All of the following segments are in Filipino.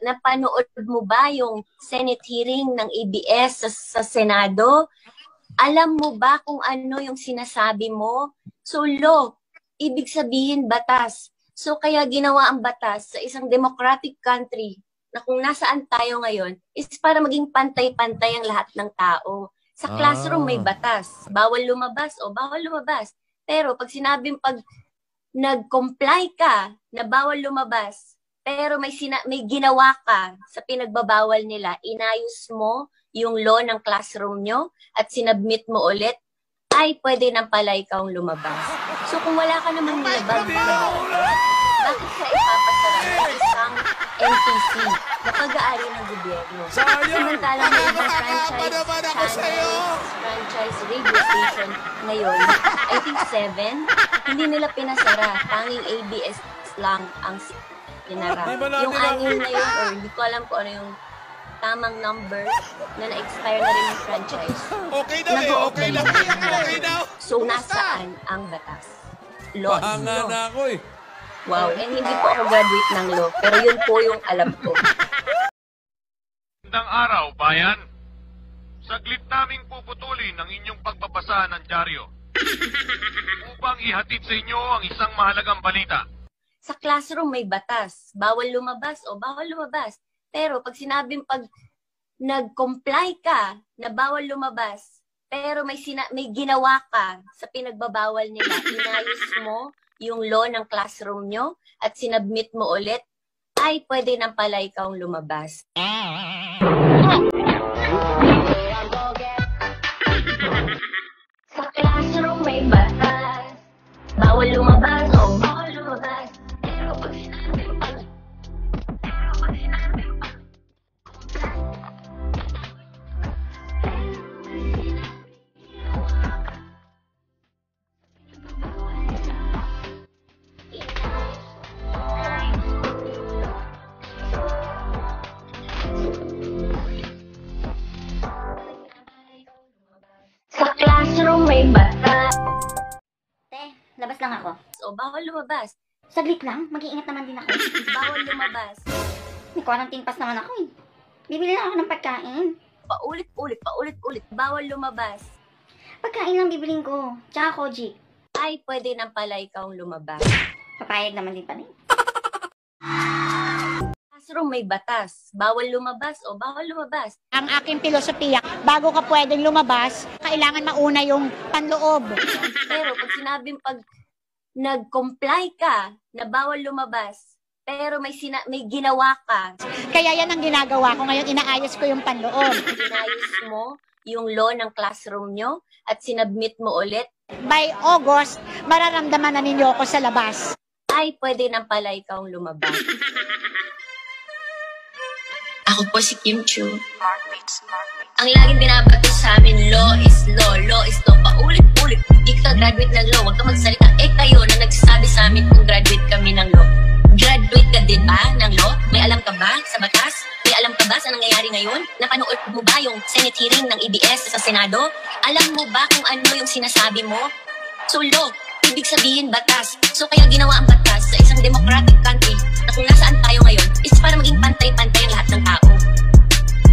napanood mo ba yung Senate hearing ng ABS sa Senado? Alam mo ba kung ano yung sinasabi mo? So law, ibig sabihin batas. So kaya ginawa ang batas sa isang democratic country na kung nasaan tayo ngayon is para maging pantay-pantay ang lahat ng tao. Sa classroom may batas. Bawal lumabas o bawal lumabas. Pero pag nag-comply ka na bawal lumabas, pero may ginawa ka sa pinagbabawal nila, inayos mo yung law ng classroom nyo at sinabmit mo ulit, ay pwede nang pala ikaw lumabas. So kung wala ka namang nilabag, bakit ka ipapasara ng isang NTC na pag-aari ng gobyerno? Samantalang may ibang franchise channels, franchise radio station ngayon, I think 7, hindi nila pinasara. Tanging ABS lang ang pinara. Yung 6 na yun, or hindi ko alam kung ano yung tamang number na na-expire na rin yung franchise. Okay daw eh, okay daw. Okay daw. So, nasaan ang batas? Law is law. Na ako eh. Wow, and hindi po ako graduate ng law, pero yun po yung alam ko. Magandang araw, bayan. Saglit naming puputulin ang inyong pagbabasa ng dyaryo upang ihatid sa inyo ang isang mahalagang balita. Sa classroom may batas. Bawal lumabas o bawal lumabas. Pero pag nag-comply ka na bawal lumabas, pero may ginawa ka sa pinagbabawal nila, inayos mo yung law ng classroom nyo at sinabmit mo ulit, ay pwede nang pala ikaw lumabas. Sa classroom may batas. Bawal lumabas o bawal lumabas. Pero pag sinabi may batas. Labas lang ako. O bawal lumabas. Saglit lang, mag-iingat naman din ako. Bawal lumabas. May quarantine pass naman ako eh. Bibili lang ako ng pagkain. Paulit-ulit. Bawal lumabas. Pagkain lang bibiling ko. Tsaka koji. Ay, pwede nang pala ikaw lumabas. Papayag naman din pa rin. Classroom may batas. Bawal lumabas o bawal lumabas. Ang aking filosofiya, bago ka pwedeng lumabas, kailangan mauna yung panloob. Pero pag nag-comply ka na bawal lumabas, pero may ginawa ka. Kaya yan ang ginagawa ko ngayon, inaayos ko yung panloob. Inayos mo yung law ng classroom nyo at sinabmit mo ulit. By August, mararamdaman na ninyo ako sa labas. Ay, pwede nang pala ikaw lumabas. Ako po si Kim Chu. Ang laging binabato sa amin, law is law, paulit-ulit. Hindi ka graduate ng law, huwag ka magsalita. Kayo na nagsasabi sa amin kung graduate kami ng law. Graduate ka din ba ng law? May alam ka ba sa batas? May alam ka ba sa nangyayari ngayon? Napanood mo ba yung Senate hearing ng ABS sa Senado? Alam mo ba kung ano yung sinasabi mo? So law, ibig sabihin batas. So kaya ginawa ang batas sa isang democratic country na kung nasaan tayo ngayon is para maging pantay-pantay ang lahat ng tao.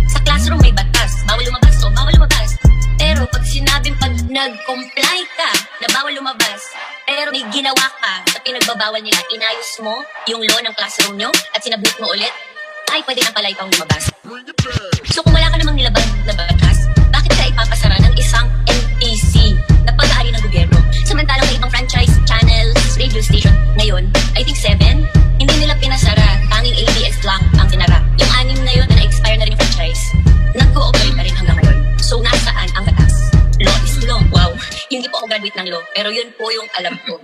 Sa classroom may batas. Bawal lumabas o bawal lumabas. Pero pag nag-comply ka na bawal lumabas, pero may ginawa ka sa pinagbabawal nila, inayos mo yung law ng classroom nyo at sinabmit mo ulit, ay pwede na pala ikaw lumabas. So kung wala ka namang nilabag na batas, bakit ka ipapasara ng isang NTC na pag-aari ng gobyerno? Samantalang may ibang franchise channels, radio station ngayon, I think 7, hindi nila pinasara. Tanging ABS lang ang tinara. Yung 6 na yun na na-expire na rin yung franchise, nag-go-operate na rin hanggang ngayon. So nasaan ang batas? Law is law. Wow, hindi po ako graduate ng law, pero yun po yung alam ko.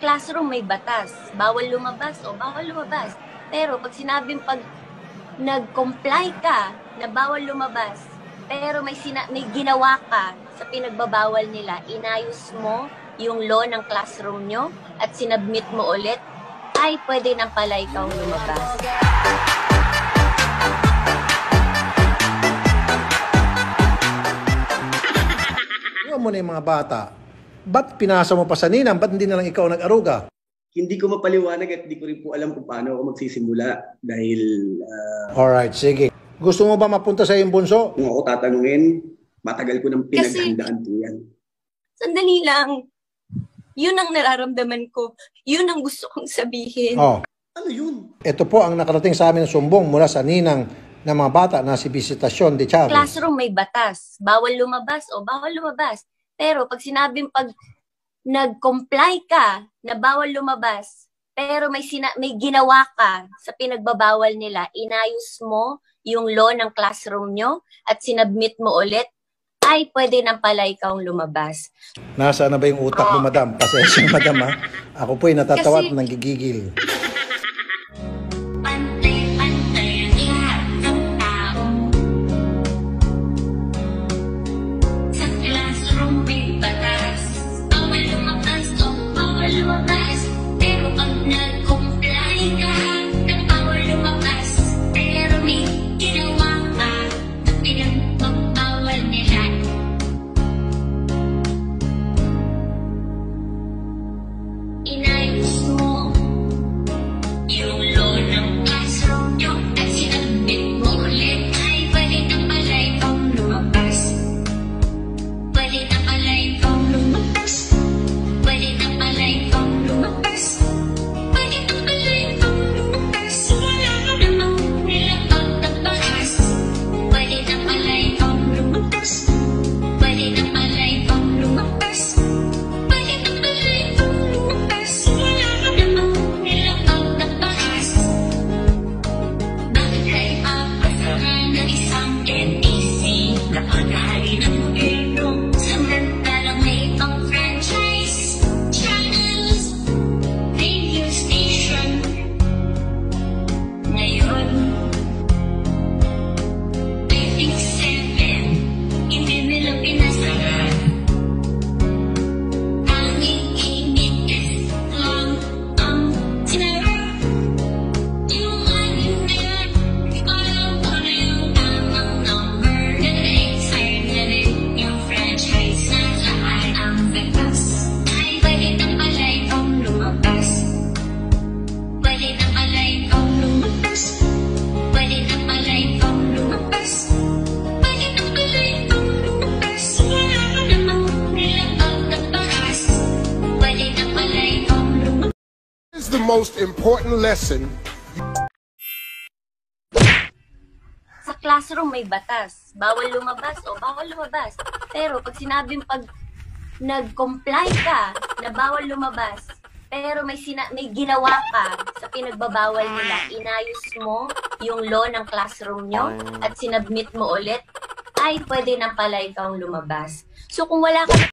Classroom may batas. Bawal lumabas o bawal lumabas. Pero pag nag-comply ka na bawal lumabas, pero may ginawa ka sa pinagbabawal nila, inayos mo yung law ng classroom nyo at sinabmit mo ulit, ay pwede nang pala ikaw lumabas. Mo na yung mga bata, ba't pinasa mo pa sa ninang? Ba't hindi na lang ikaw nag-aruga? hindi ko mapaliwanag at hindi ko rin po alam kung paano ako magsisimula dahil Alright, sige. Gusto mo ba mapunta sa iyong bunso? kung ako tatanungin, matagal ko nang pinaghandaan po yan. Sandali lang. Yun ang nararamdaman ko. Yun ang gusto kong sabihin. Oh. Ano yun? Ito po ang nakarating sa amin na sumbong mula sa ninang ng mga bata na si Visitasyon de Chavez. Classroom may batas. Bawal lumabas o bawal lumabas. Pero pag sinabing nag-comply ka na bawal lumabas, pero may ginawa ka sa pinagbabawal nila, inayos mo yung law ng classroom nyo at sinabmit mo ulit, ay pwede nang pala ikaw lumabas. Nasaan na ba yung utak mo, madam? Pasensya, madam, ha? Ako po'y natatawa at nanggigigil. Pantay-pantay ang lahat ng tao. Sa classroom may batas. Bawal lumabas o bawal lumabas. Pero pag nag-comply ka ng bawal lumabas, pero may ginawa ka na pinagbabawal nila. Inayos mo yung law ng classroom nyo at sinabit mo ulit, ay pwede na pala ikaw lumabas. Pwede na pala ikaw lumabas. Pwede na pala ikaw lumabas. Pwede na pala ikaw lumabas. Wala ka namang nilabag na bakas. Pwede na pala ikaw lumabas. Pwede na pala ikaw lumabas. Pwede na pala ikaw lumabas. Wala ka namang nilabag na bakas. Bakit ay apasaran ng isang NEC na pag-ahari ng gobyerno? Samantalang may ibang franchise channels, radio station. Ngayon, I think 7, hindi nila pinasara. Tanging init lang ang sinara. Yung anim na, alam ko na yung tamang number. Na-expire na rin yung franchise na saan ang batas. Ay, pwede na pala ikaw lumabas. Pwede na pala ikaw lumabas. Pwede na pala ikaw lumabas. Pwede na pala ikaw lumabas. Wala ka namang nilabag na bakas. Pwede na pala ikaw lumabas. This is the most important lesson. Sa classroom may batas. Bawal lumabas o bawal lumabas. Pero pag sinabing nag-comply ka na bawal lumabas, pero may ginawa ka sa pinagbabawal nila, inayos mo yung law ng classroom nyo at sinabmit mo ulit, ay pwede na pala ikaw lumabas. So kung wala ka